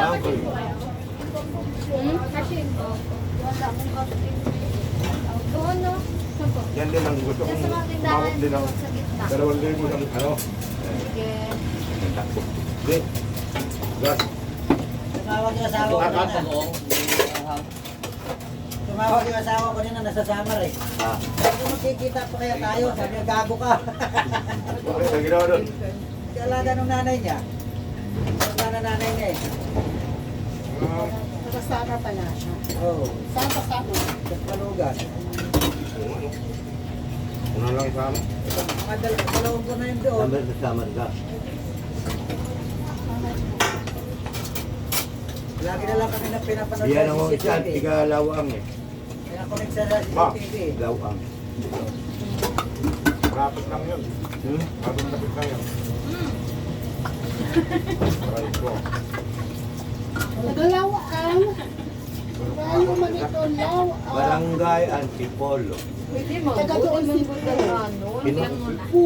Uncle. Kasi wala akong kapit. Doon, no? Yan din ang gusto Yan kong sa mga tindahan makot din ang doon sa gitna. 2,000 ng ano. Sige. Takbo. Hindi. Gas. Tumawag yung asawa ko na. Tumawag yung asawa ko na nasa summer eh. Ah. Sabi mo, magkikita pa kaya tayo. Sabi niya, gago ka. Bakit ang ginawa doon? Kalaga nung nanay niya. Kalaga na nanay niya eh. Nakasama pala siya. Oo. Saan kasama? Sa Palugan. Una lang sa amin. Dalawang ko na yun doon. Summer na summer ka. Lagi na lang kami na pinapanood Yan ang sa isa, CCTV. tiga lawang eh. Kaya connect sa CCTV. Lawang. Rapid lang yun. Rapid lang yun. Aray ko. Nagalawaan. Tayo man ito, lawaan. Barangay Antipolo. Pwede mo. Taga doon si Pu.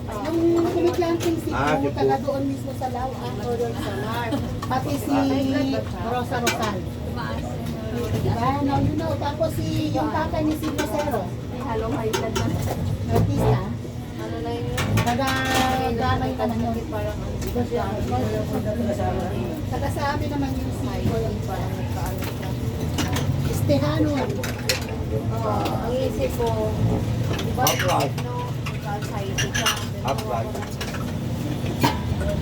Yung kumiklanting si Ah, si Pu, Pu. taga doon mismo sa lawaan o doon sa Lar. Pati si Rosa Rosal. Diba? Now you know. Tapos si yung tatay ni si Rosero. May halong high blood na. Artista. Ano na yun? Taga Ganay naman yun. Parang ano. Taga sa amin naman yung si Parang nagkaano siya. Estehano. Oo, ang isip ko, di ba, Upright. no, nagka-anxiety ka. Upright.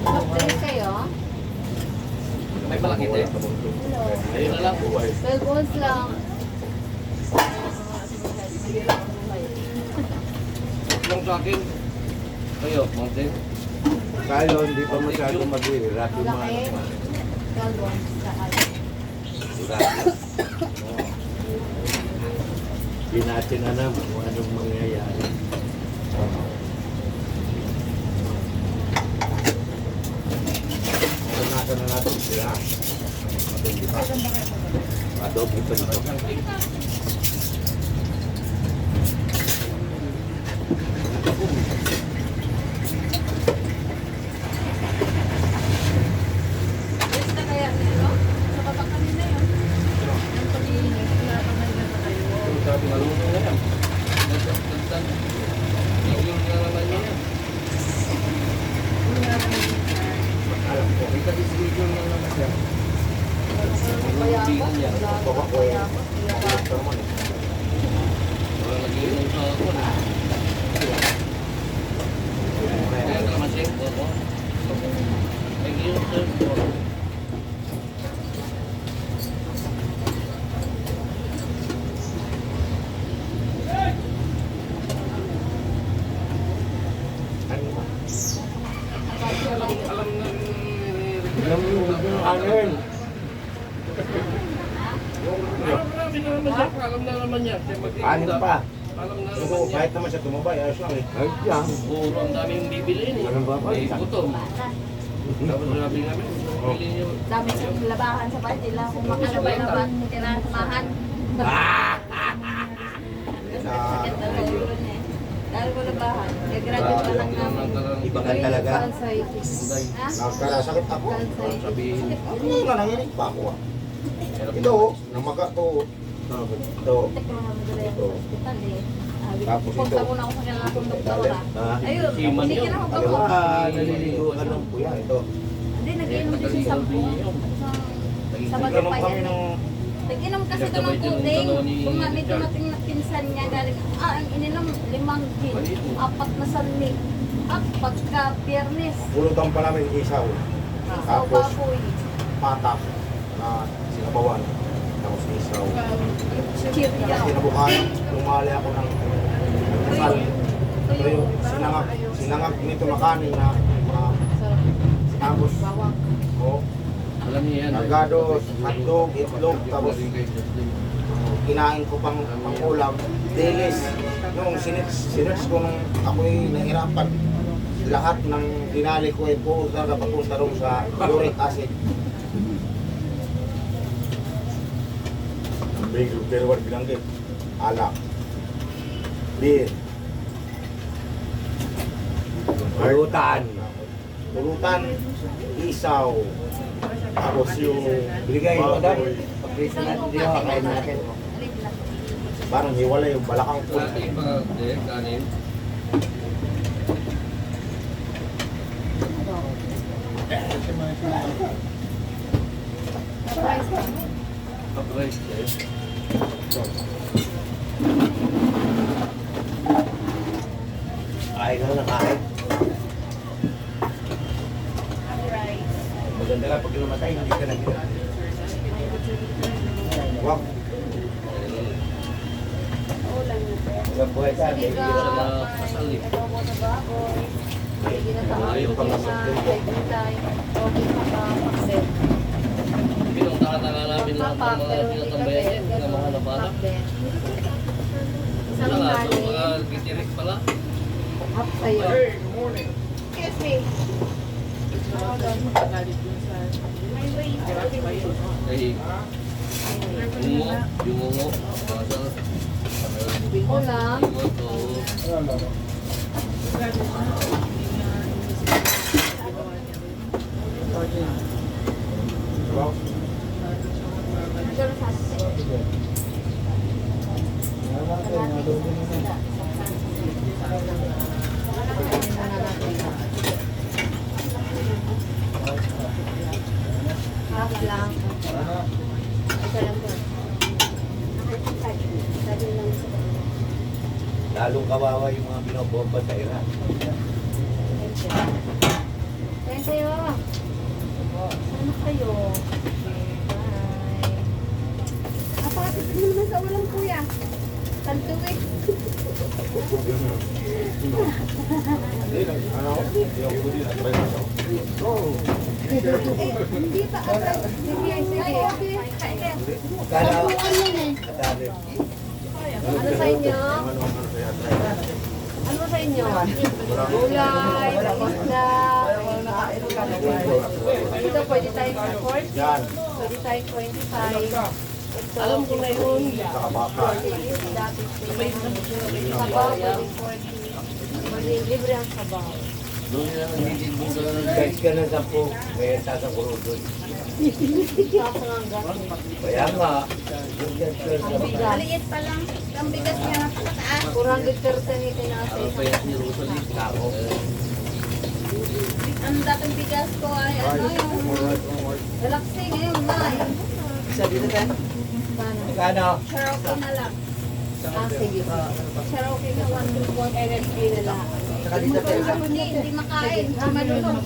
Mag-drink kayo? May malaki tayo. Hello. Ayun na lang. 12 ounce lang. Lang sa akin. Kayo, mountain. Tayo hindi pa masyado maghihirap yung mga Malaki. 12 ounce sa akin. gratis. Hindi natin alam kung anong mangyayari. Panasan na natin sila. Hindi pa. Adobe pa nito. Yes na kaya nilo? Sa baba kanina yun. Yung pag-iingat, pinapamaligan na kayo. Sabi marunong na yan. Nagtagtan. Yung na naman niya yan. Alam ko. May ka-distribution na naman siya. Kaya ako, wala ako, kaya ako. Ito naman eh. Wala nag-iinom sa ako na. Kaya naman siya. Oo. Nag-iinom sa ako. Ano ba? Alam na Alam mo yung anin. Alam na naman niya. Siya mag-iinom Anin na. pa. Alam na Ano naman ko, niya. kahit naman siya tumabay, ayos lang eh. Ay, yan. Puro ang daming bibiliin eh. Ano ba ba? Eh, gutom. Tapos sabi namin, bili niyo. Dami sa labahan sa bahay nila. Kung makalaban-laban, tinasamahan. Sakit na lang yun eh. Dahil ko labahan. Nag-graduate pa lang namin. Iba ka talaga. Cansitis. Ha? Nagkasakit ako. Cansitis. Sabihin, Ano nga nanginig pa ako ah. Ito, namaga to. Ito. Tek ko naman dala yung hospital eh. Tapos Punta ito. muna ako sa kanya kung doktora. Ah, Ayun, Siman hindi yun. na ako Ayaw gamot. ka, naliligo ka ng Kuya, ito. Hindi, nag-inom din siya sa buong. Sa Nagkaroon Bagay kami ng... Nag-inom kasi ito ng tubig. Kung may dumating na pinsan niya galing, ang ininom 5 gin, 4 na sanli. At pagka biyernes, Pulutan pa namin isaw. isaw Tapos, baboy. patak na sinabawan. Tapos isaw. Tapos Chirya. kinabukasan, tumali ako ng kasal. Ito yung sinangag nito na kanin na tapos oh, alam niya yan. cargados, hotdog, itlog, tapos kinain ko pang ulam, dilis. Nung sinets ko nung ako'y nahirapan, lahat ng dinali ko ay po talaga papunta rin sa uric acid. Pero what binanggit? Alak. Beer. Pulutan. Pulutan. Isaw. Tapos yung Bigay mo daw. baboy, Pag-risa natin, di ba? Kain natin. parang hiwala yung balakang po. Dati pa, kanin. Surprise eh. Kain na nakain. Maganda ka pag namatay, hindi ka nag Wow. Ilang buhay ka, Sige baby. ka. Sa kasal eh. Ito mo na baboy. Sige na sa Ayaw ako. pang Sige na. Ay, gulay. Okay pa ka. Pakset. Pinuntahan na namin lahat ng mga tinatambayan din, ng mga nabala. Isang Wala, so kanin. mga gitirik pala. Half sa'yo. Excuse me. Hold on. May way. Ay, yung ungo, kasal. Ulam. Ungo to, Wow. Nagkaroon sa atin. Half lang. Isa lang po. Sabi lang sa kanila. Lalong kawawa yung mga binobomba sa Iran. Kain kayo. Sana kayo. Bye. Napakatipid mo naman sa ulam, kuya. Tantuwid. Ano? Yung kudi na try mo. Hindi pa. Sige, sige. Kala, Ano sa inyo? Ano sa inyo? Gulay, isda. Ito pwede tayong 40. Yan, Pwede tayong 25. Ito, alam ko na yun. saka baka. dati sabaw, pwede 40. Pwede libre ang sabaw. Doon nila nagtitinbong ka na Guys ka na 10, kaya sasakuro doon. Kaso nga ang gasto. Kaya nga, yung gesture sa baka. Maliit pa lang. Ang bigas niya na pataas. 400% itinasa. Ang payat ni Rosalie. Ako. Ang dating bigas ko ay ano yung relaxing ngayon na. Isa dito tayo. Paano? Kano? Cherokee na lang. Ah, sige. Cherokee na 1 NSP na lang. Saka dito tayo. Hindi makain. Hindi malulong.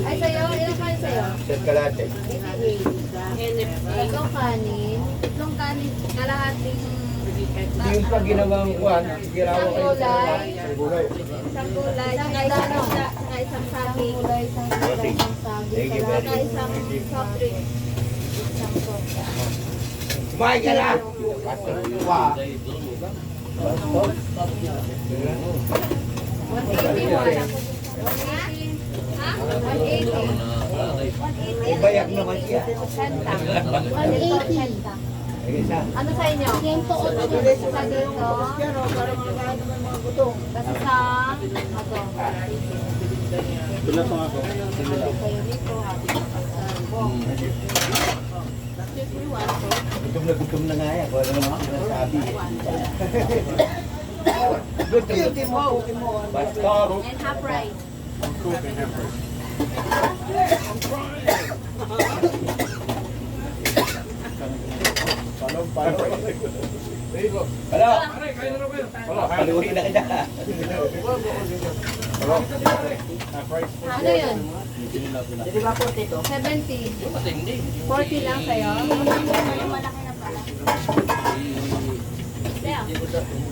Ay sa'yo? Ilang kain sa'yo? Set kalate. 88. Ikaw kanin. Tatlong kanin. Kalahating Yung pag ginawang kuhan, ginawa isang gulay. gulay. Isang gulay. Saka isang isda. Saka isang saging. Isang gulay. Isang saging. Thank you very Saka much. isang soft drink. Isang soda. Kumain ka na! Wow. Dahil doon, Basta. 181. Ha? 180. na nanay. 180. May bayak naman siya. 180. Ay, isa. Ano sa inyo? 108. Sa dito. Kasi sa ato. Tulad ako. Kayo nito. Gutom na nga yan. Kung ano naman ako nasabi. Gutom mo. Basta. And half rice. Hello? Paluri na kita. Ano yun? Di ba po dito? 70. Matindi. 40 lang sa'yo.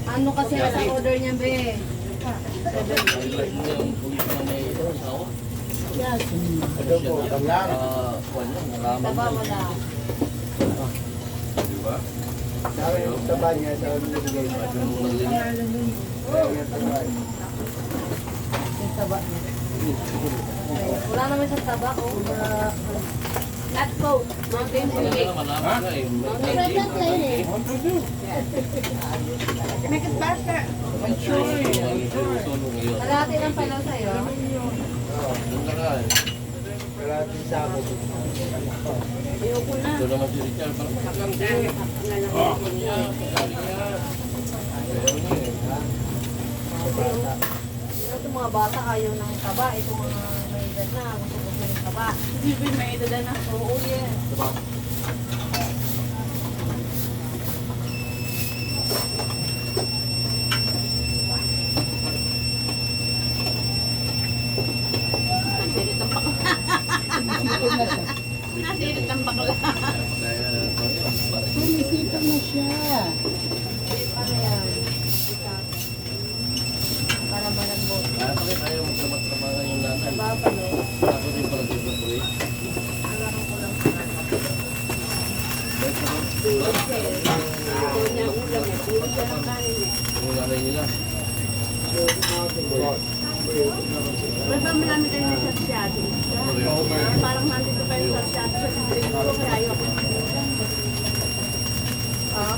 Ano kasi ang order niya, be? Yung pulis na may asawa. Ito po, tamlang. Wala, naraman Taba niya. wala. Diba? Sabi yung taba niya, sabi yung bigay mo. Yung maglinis. Yung taba niya. Wala naman sa taba, oh. Not cold. Mountain Wala Dew. naman namin na eh. May Make it faster. tulong ngayon. Kalahati lang pala sa'yo. Doon na ka eh. Kalating sako. Ayoko na. Ito naman si Richard. Parang hanggang din. Sabi niya. Ayaw niya eh. Itong mga bata ayaw ng taba. Itong mga may edad na gusto ng taba. Hindi may edad na. Oo, yes. Nasirit ang bakla. Nasirit ang bakla. Kaya, Sumisita mo siya. Para yan. Para malambot. bakit ayaw magtrabaho yung nanay? Sa baba, no? Ako din pala dito po eh. Alam ko lang sa ito niya ulam eh. Puro siya ng kanin eh. Yung nanay nila. Ba't ba marami kayo na sasyado? Parang nandito kayo sa sasyado sa sindrin ko. Kaya ayoko. Ah?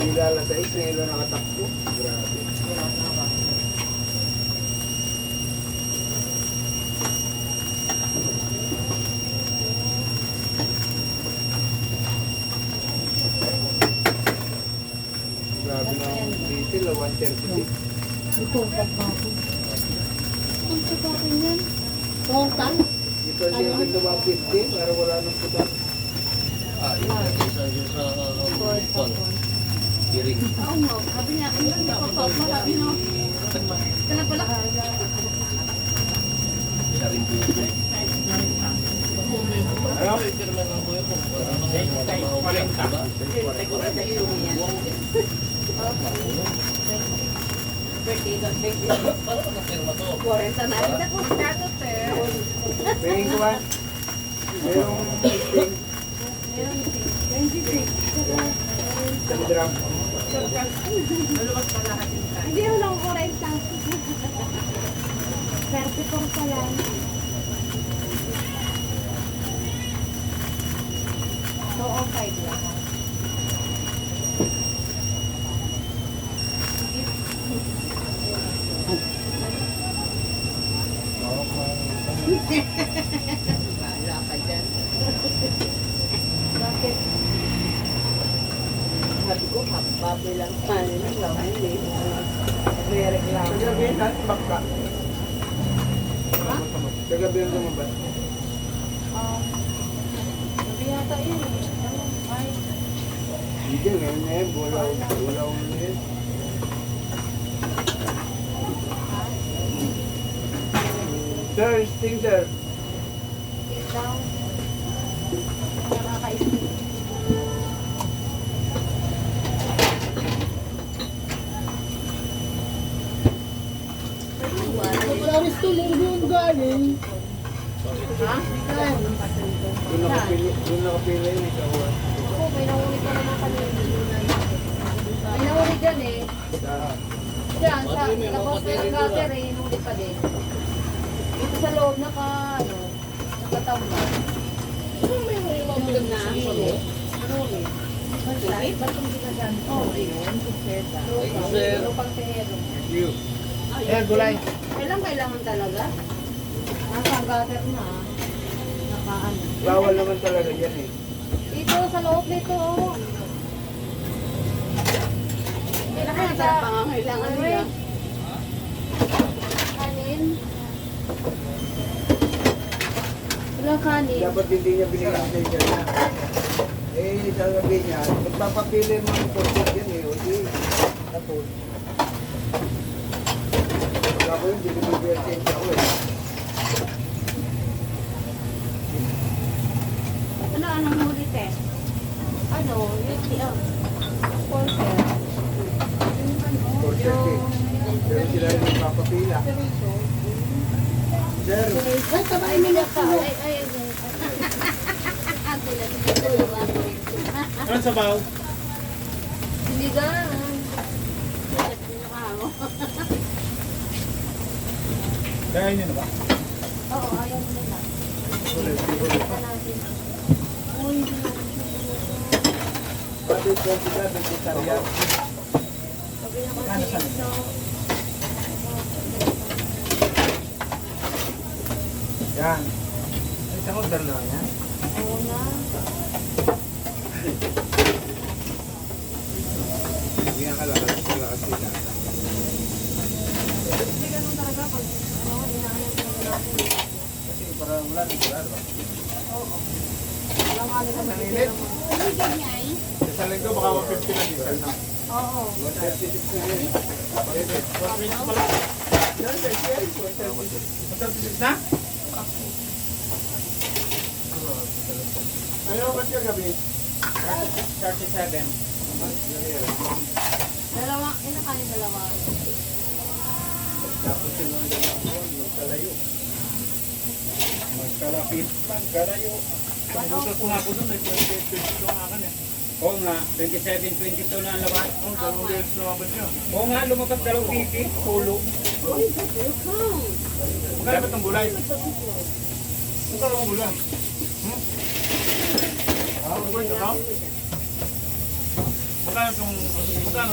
Ilala sa isa, ilo nakatakbo. Grabe. Grabe na ang detail, 136. Ito, pagbago. Ang pagbago yan. Total? Ito ang sinagin na 150, para wala nang putak. Isa yun sa Boston. Giring. Oo nga. Sabi niya, ano yung kapag marami no? Kaya pala. Siya rin po yun. Ano? Pero man ang kuya ko. Wala namang trabaho ko lang, diba? Birthday doon. Paano ka nakirma to? 40 na rin ako. Kato, sir. Pingin ko ba? Mayroong ping, Meron 23. sa drum. Hindi mo lang 40. Swerte ko pala. So, okay lang. Wala ka dyan. Bakit? Sabi ko, baboy lang kanin lang lang. Hindi. May reklamo. Sa gabi, bakka. Ha? Sa gabi ang lumabas. Sabi yata yun eh. Ay, Hindi, ngayon na yan. Bulaw na yan. Sir, sting sir. sit down. Nakakaisip. Sa restaurant yung galing. Ha? Doon nakapila yun. Sa uwan. Ako, may nahuli ka naman kanina. May nahuli dyan eh. Diyan, sa labas na yung gutter eh, hinuli pa din. Ito sa loob, nakatambal. Ano may huli na huli? Huli. Ba't kung ginagamit? Oo, yun. Sir. Lupang tehero. You. Gulay. Kailangan talaga? Nasa gutter na. Nakaano. Bawal naman talaga yan eh. Dito sa loob nito. Hindi na kaya sa pangangailangan nila. Kanin. Walang kanin. Dapat hindi niya binigyan sa inyo na. Eh, sabi niya, magpapapili mo ng portion yan eh. O di, tapos. Pag ako yun, hindi ko bibigyan sa ako eh. Anong huli test? Ano? Yung sponsor. Portion eh. Pero sila yung magpapapila. Sir, Ay, tabain mo na ako. Ay. Ano sa baw? Siligan. Kaya nyo na ba? Oo, ayaw mo nila. Ito natin. Uy, hindi natin. Ano sa nito? Yan. Isang order lang yan. Oo nga. Bigyan ka lang kasi Hindi ganun talaga pag inaanong talaga natin. Kasi para wala nang wala, diba? Oo. Wala nga nila Nanginit. magiging. Sa linggo baka 150 na diesel na. Oo. 136 na yun. 136 pala. Yan, 136 na? Ano ba siya gabi? 37. Dalawa, ilan kayo dalawa? Tapos yung mga dalawang magkalayo. Magkalapit, magkalayo. Pagbutas ko nga ako doon, nag-22 ang akin eh. Oo nga, 27, 22 na ang laban. Oh, dalawang beses lumabas siya. Oo nga, lumakas dalawang pipi, pulo. Magkano ba itong gulay? Magkano ang gulay? Ano ba ito? Magkano itong isda?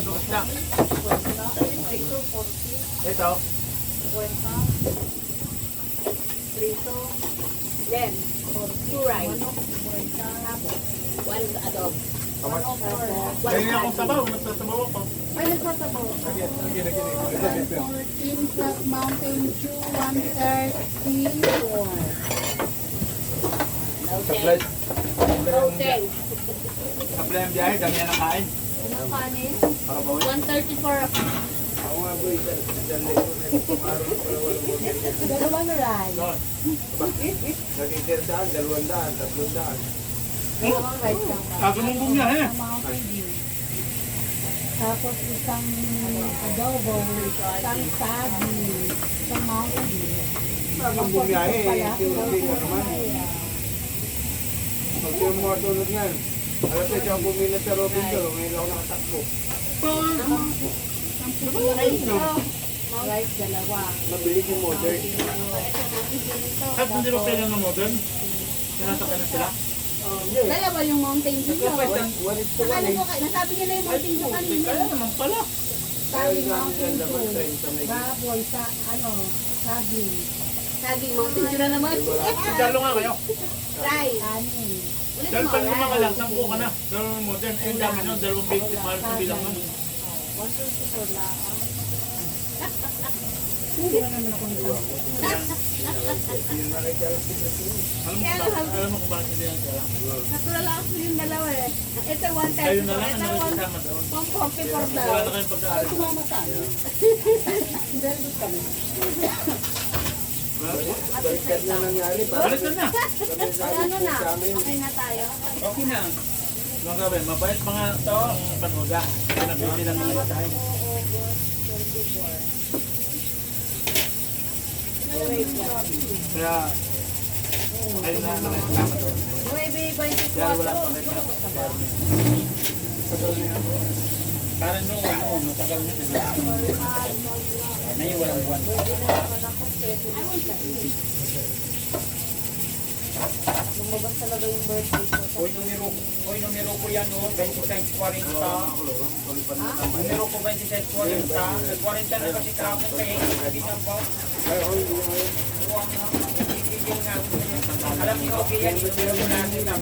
Ito? 3 Then, 2 rice. 1 adob. Kaya akong sabaw, nagsasabaw ako. Ay, nagsasabaw. Sige, sige. 14 plus Mountain Dew, 134. Supply. Okay. Supply ang biyahe, dami yan ang kain. Ilang kanin? Para ba ulit? 134 ako. Ako nga boy, dyan na itong araw pala walang mo. Dalawang rice. Nag-inter saan, 200, 300. Dalawang rice lang ba? Kagumunggong niya eh. Sa Mountain Dew. Tapos isang adobo, isang sabi, isang Mountain Dew. Ang bumiyahe, yung naman. Pag yung mga tulad yan, alam ko siya ang bumila sa Robinson, ngayon ako nakatakbo. Rice, dalawa. Mabilis yung motor. At hindi ba kailan ng modern? Sinasakyan na sila? Dalawa yung Mountain Dew. What is the Nakala one? ko, nasabi niya na yung Mountain Dew kanina. Kaya naman pala. Sabi Mountain Ang laman Dew. train sa may Baboy, saging. Saging, Mountain Dew na naman. Dalo nga kayo. Rice. Kanin. Ulit Dahil mo, pag lima ka rice. lang, 10 ka na. Dalawang modern. Eh, ang dami nun, 2 beses, mahal sa bilang nun. 124 lang. Hindi na naman akong Alam mo kung bakit hindi yan kaya? Natural lang ako yung dalawa eh. Ito 130. Kayo na lang Ito ang nakikisama doon. 144 daw. Wala na kayong pagkaari. sumama sa amin. Very good kami. balikan na nangyari. Balikan na. Ano na? Okay na tayo. Okay na. Mga gabi, mabait mga to ang panoda. Pinabili lang mga tayo. August 24. Kaya, kayo na nakikisama doon. 9:24. Kaya wala pa kayo. Parang noon, matagal na. Ngayon walang buwan. Lumabas talaga yung birthday ko. Hoy, numero ko yan noon, 26.40. Numero ko 26.40. Nag-40 na kasi kahapon kaya hindi na po. Alam niyo, okay yan, numero ko natin.